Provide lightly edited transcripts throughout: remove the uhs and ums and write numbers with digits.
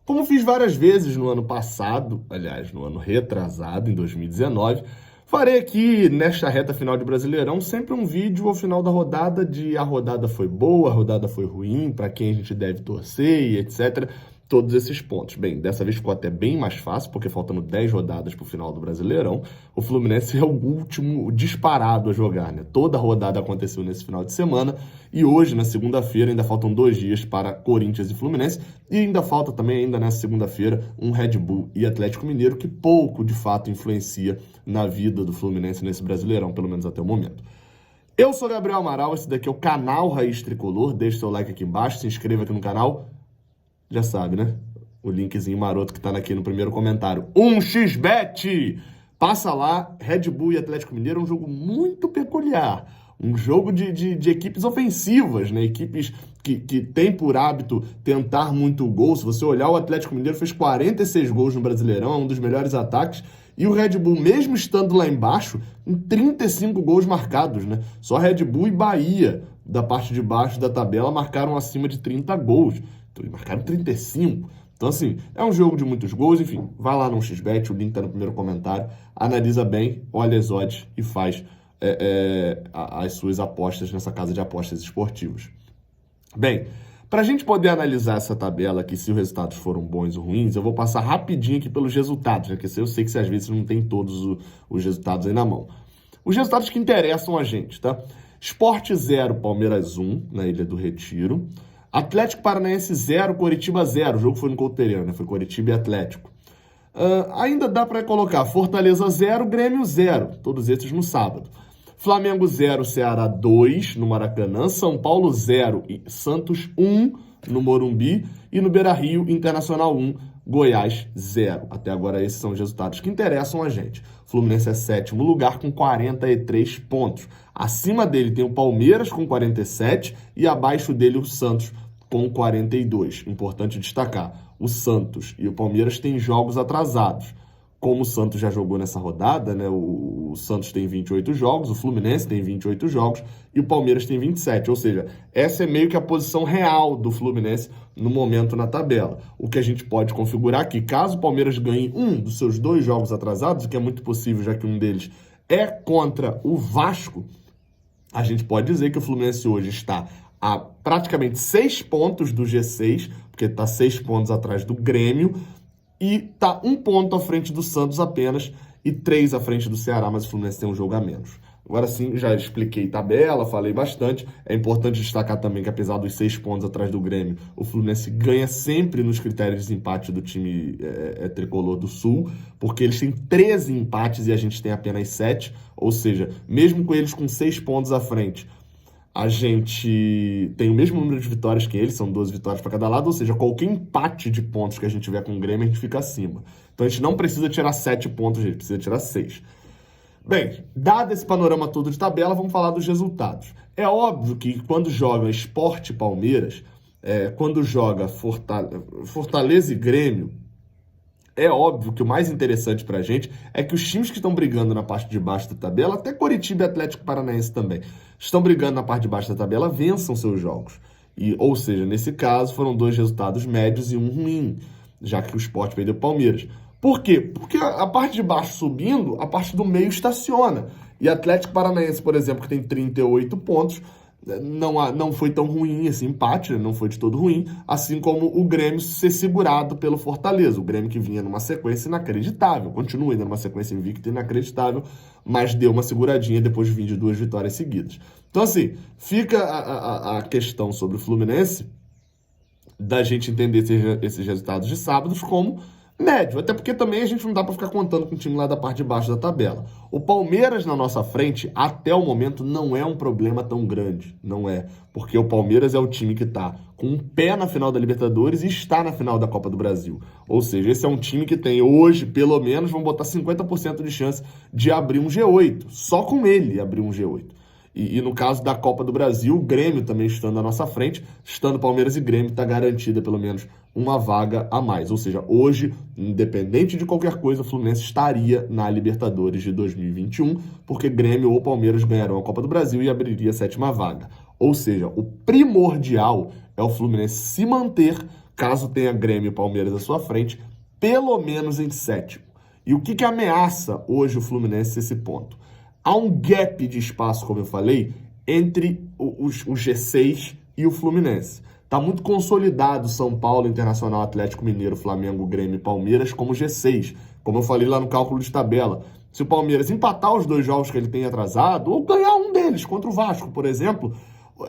Como fiz várias vezes no ano passado, aliás, no ano retrasado, em 2019, farei aqui, nesta reta final de Brasileirão, sempre um vídeo ao final da rodada de a rodada foi boa, a rodada foi ruim, para quem a gente deve torcer e etc. Todos esses pontos. Bem, dessa vez ficou até bem mais fácil, porque faltando 10 rodadas para o final do Brasileirão, o Fluminense é o último disparado a jogar, né? Toda a rodada aconteceu nesse final de semana e hoje, na segunda-feira, ainda faltam 2 dias para Corinthians e Fluminense e ainda falta também, ainda nessa segunda-feira, um Red Bull e Atlético Mineiro que pouco, de fato, influencia na vida do Fluminense nesse Brasileirão, pelo menos até o momento. Eu sou Gabriel Amaral, esse daqui é o canal Raiz Tricolor, deixe seu like aqui embaixo, se inscreva aqui no canal. Já sabe, né? O linkzinho maroto que tá aqui no primeiro comentário. 1xBet! Passa lá, Red Bull e Atlético Mineiro é um jogo muito peculiar. Um jogo de equipes ofensivas, né? Equipes que têm por hábito tentar muito gol. Se você olhar, o Atlético Mineiro fez 46 gols no Brasileirão, é um dos melhores ataques. E o Red Bull, mesmo estando lá embaixo, em 35 gols marcados, né? Só Red Bull e Bahia, da parte de baixo da tabela, marcaram acima de 30 gols. Então, marcaram 35. Então, assim, é um jogo de muitos gols. Enfim, vai lá no XBet, o link tá no primeiro comentário. Analisa bem, olha as odds e faz as suas apostas nessa casa de apostas esportivas. Bem, para a gente poder analisar essa tabela aqui, se os resultados foram bons ou ruins, eu vou passar rapidinho aqui pelos resultados, né? Porque eu sei que às vezes não tem todos os resultados aí na mão. Os resultados que interessam a gente, tá? Sport 0, Palmeiras 1, na Ilha do Retiro. Atlético Paranaense 0, Coritiba 0. O jogo foi no Couto Pereira, né? Foi Coritiba e Atlético. Ainda dá para colocar Fortaleza 0, Grêmio 0. Todos esses no sábado. Flamengo 0, Ceará 2 no Maracanã. São Paulo 0 e Santos 1 no Morumbi. E no Beira-Rio, Internacional 1, Goiás 0. Até agora esses são os resultados que interessam a gente. Fluminense é 7º lugar com 43 pontos. Acima dele tem o Palmeiras com 47 e abaixo dele o Santos com 42. Importante destacar, o Santos e o Palmeiras têm jogos atrasados. Como o Santos já jogou nessa rodada, né? O Santos tem 28 jogos, o Fluminense tem 28 jogos e o Palmeiras tem 27. Ou seja, essa é meio que a posição real do Fluminense no momento na tabela. O que a gente pode configurar aqui, caso o Palmeiras ganhe um dos seus 2 jogos atrasados, o que é muito possível, já que um deles é contra o Vasco, a gente pode dizer que o Fluminense hoje está a praticamente 6 pontos do G6, porque está 6 pontos atrás do Grêmio, e tá 1 ponto à frente do Santos apenas e 3 à frente do Ceará, mas o Fluminense tem um jogo a menos. Agora sim, já expliquei tabela, falei bastante. É importante destacar também que apesar dos 6 pontos atrás do Grêmio, o Fluminense ganha sempre nos critérios de desempate do time tricolor do Sul, porque eles têm 13 empates e a gente tem apenas 7, ou seja, mesmo com eles com 6 pontos à frente, a gente tem o mesmo número de vitórias que eles, são 12 vitórias para cada lado, ou seja, qualquer empate de pontos que a gente tiver com o Grêmio, a gente fica acima. Então a gente não precisa tirar 7 pontos, a gente precisa tirar 6. Bem, dado esse panorama todo de tabela, vamos falar dos resultados. É óbvio que quando joga Sport e Palmeiras, quando joga Fortaleza e Grêmio, é óbvio que o mais interessante pra gente é que os times que estão brigando na parte de baixo da tabela, até Coritiba e Atlético Paranaense também, estão brigando na parte de baixo da tabela, vençam seus jogos. Ou seja, nesse caso, foram 2 resultados médios e um ruim, já que o Sport perdeu o Palmeiras. Por quê? Porque a parte de baixo subindo, a parte do meio estaciona. E Atlético Paranaense, por exemplo, que tem 38 pontos, não foi tão ruim esse empate, né? Não foi de todo ruim, assim como o Grêmio ser segurado pelo Fortaleza. O Grêmio que vinha numa sequência inacreditável, continua ainda numa sequência invicta inacreditável, mas deu uma seguradinha depois de vir de 2 vitórias seguidas. Então, assim, fica a questão sobre o Fluminense da gente entender esses resultados de sábados como médio, até porque também a gente não dá para ficar contando com o time lá da parte de baixo da tabela. O Palmeiras na nossa frente, até o momento, não é um problema tão grande, não é, porque o Palmeiras é o time que está com um pé na final da Libertadores e está na final da Copa do Brasil. Ou seja, esse é um time que tem hoje, pelo menos, vamos botar 50% de chance de abrir um G8, só com ele abrir um G8. E no caso da Copa do Brasil, o Grêmio também estando à nossa frente, estando Palmeiras e Grêmio, está garantida pelo menos uma vaga a mais. Ou seja, hoje, independente de qualquer coisa, o Fluminense estaria na Libertadores de 2021, porque Grêmio ou Palmeiras ganharão a Copa do Brasil e abriria a 7ª vaga. Ou seja, o primordial é o Fluminense se manter caso tenha Grêmio e Palmeiras à sua frente, pelo menos em sétimo. E o que ameaça hoje o Fluminense esse ponto? Há um gap de espaço, como eu falei, entre o G6 e o Fluminense. Está muito consolidado São Paulo, Internacional, Atlético Mineiro, Flamengo, Grêmio e Palmeiras como G6. Como eu falei lá no cálculo de tabela. Se o Palmeiras empatar os 2 jogos que ele tem atrasado, ou ganhar um deles contra o Vasco, por exemplo,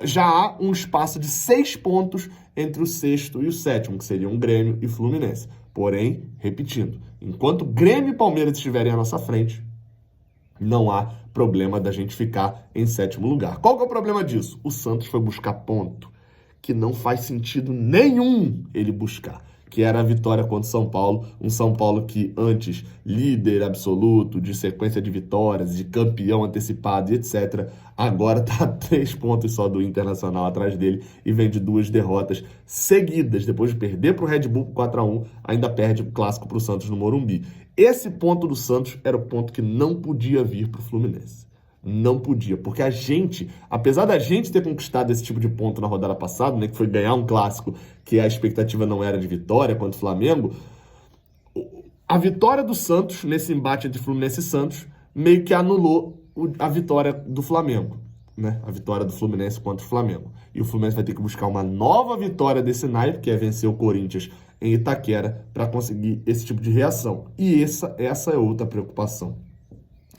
já há um espaço de 6 pontos entre o sexto e o sétimo, que seriam Grêmio e Fluminense. Porém, repetindo, enquanto Grêmio e Palmeiras estiverem à nossa frente, não há problema da gente ficar em sétimo lugar. Qual que é o problema disso? O Santos foi buscar ponto que não faz sentido nenhum ele buscar, que era a vitória contra o São Paulo, um São Paulo que antes, líder absoluto, de sequência de vitórias, de campeão antecipado e etc., agora está a 3 pontos só do Internacional atrás dele e vem de 2 derrotas seguidas. Depois de perder para o Red Bull 4-1, ainda perde o clássico para o Santos no Morumbi. Esse ponto do Santos era o ponto que não podia vir para o Fluminense. Não podia, porque a gente, apesar da gente ter conquistado esse tipo de ponto na rodada passada, né, que foi ganhar um clássico que a expectativa não era de vitória contra o Flamengo, a vitória do Santos nesse embate entre Fluminense e Santos meio que anulou a vitória do Flamengo, né? A vitória do Fluminense contra o Flamengo. E o Fluminense vai ter que buscar uma nova vitória desse naipe, que é vencer o Corinthians em Itaquera, para conseguir esse tipo de reação. E essa é outra preocupação.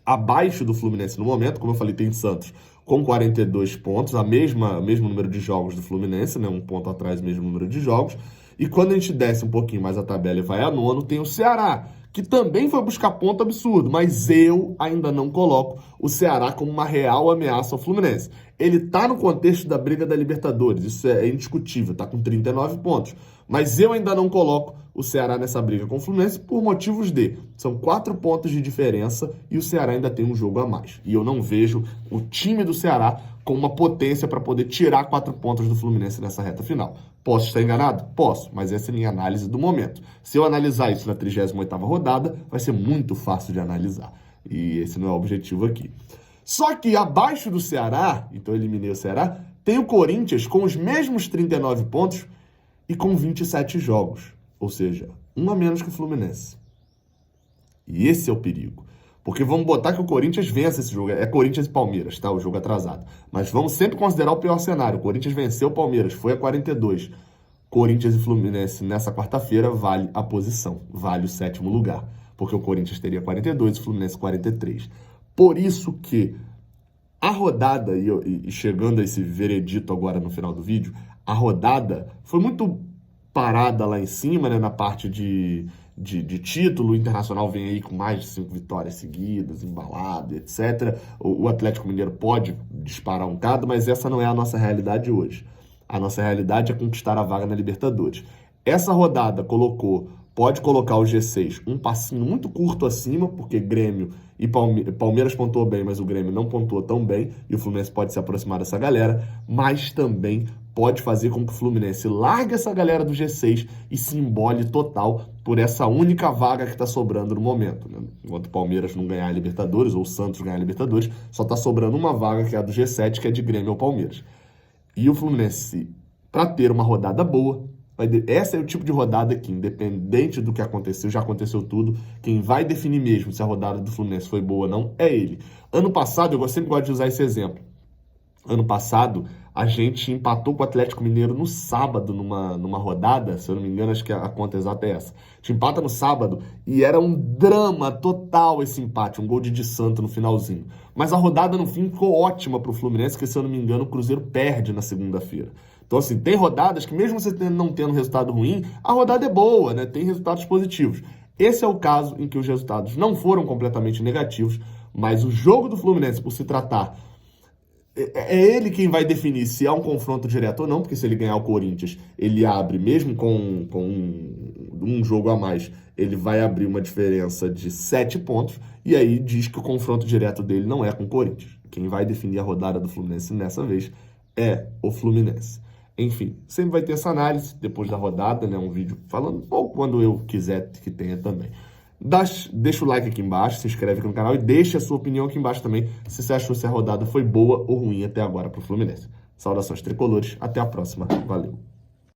Abaixo do Fluminense no momento, como eu falei, tem Santos com 42 pontos, mesmo número de jogos do Fluminense, né? Um ponto atrás, mesmo número de jogos. E quando a gente desce um pouquinho mais a tabela e vai a nono, tem o Ceará, que também foi buscar ponto absurdo, mas eu ainda não coloco o Ceará como uma real ameaça ao Fluminense. Ele tá no contexto da briga da Libertadores, isso é indiscutível, tá com 39 pontos. Mas eu ainda não coloco o Ceará nessa briga com o Fluminense por motivos são 4 pontos de diferença e o Ceará ainda tem um jogo a mais. E eu não vejo o time do Ceará com uma potência para poder tirar 4 pontos do Fluminense nessa reta final. Posso estar enganado? Posso, mas essa é a minha análise do momento. Se eu analisar isso na 38ª rodada, vai ser muito fácil de analisar. E esse não é o objetivo aqui. Só que abaixo do Ceará, então eu eliminei o Ceará, tem o Corinthians com os mesmos 39 pontos e com 27 jogos. Ou seja, um a menos que o Fluminense. E esse é o perigo. Porque vamos botar que o Corinthians vença esse jogo. É Corinthians e Palmeiras, tá? O jogo atrasado. Mas vamos sempre considerar o pior cenário. O Corinthians venceu o Palmeiras, foi a 42. Corinthians e Fluminense nessa quarta-feira vale a posição. Vale o 7º lugar. Porque o Corinthians teria 42 e o Fluminense 43. Por isso que a rodada, e chegando a esse veredito agora no final do vídeo, a rodada foi muito parada lá em cima, né, na parte de título. O Internacional vem aí com mais de 5 vitórias seguidas, embalado, etc. O Atlético Mineiro pode disparar um bocado, mas essa não é a nossa realidade hoje. A nossa realidade é conquistar a vaga na Libertadores. Essa rodada pode colocar o G6 um passinho muito curto acima, porque Grêmio e Palmeiras pontuou bem, mas o Grêmio não pontuou tão bem, e o Fluminense pode se aproximar dessa galera, mas também pode fazer com que o Fluminense largue essa galera do G6 e se embole total por essa única vaga que está sobrando no momento, né? Enquanto o Palmeiras não ganhar a Libertadores, ou o Santos ganhar a Libertadores, só está sobrando uma vaga, que é a do G7, que é de Grêmio ou Palmeiras. E o Fluminense, para ter uma rodada boa, essa é o tipo de rodada que, independente do que aconteceu, já aconteceu tudo, quem vai definir mesmo se a rodada do Fluminense foi boa ou não é ele. Ano passado, eu sempre gosto de usar esse exemplo. Ano passado, a gente empatou com o Atlético Mineiro no sábado, numa rodada, se eu não me engano, acho que a conta exata é essa. A gente empata no sábado e era um drama total esse empate, um gol de Santo no finalzinho. Mas a rodada, no fim, ficou ótima para o Fluminense, que, se eu não me engano, o Cruzeiro perde na segunda-feira. Então, assim, tem rodadas que, mesmo você não tendo resultado ruim, a rodada é boa, né? Tem resultados positivos. Esse é o caso em que os resultados não foram completamente negativos, mas o jogo do Fluminense, por se tratar, é ele quem vai definir se há um confronto direto ou não, porque se ele ganhar o Corinthians, ele abre, mesmo com um jogo a mais, ele vai abrir uma diferença de 7 pontos, e aí diz que o confronto direto dele não é com o Corinthians. Quem vai definir a rodada do Fluminense nessa vez é o Fluminense. Enfim, sempre vai ter essa análise depois da rodada, né? Um vídeo falando, ou quando eu quiser que tenha também. Deixa o like aqui embaixo, se inscreve aqui no canal e deixa a sua opinião aqui embaixo também, se você achou se a rodada foi boa ou ruim até agora para o Fluminense. Saudações tricolores, até a próxima, valeu!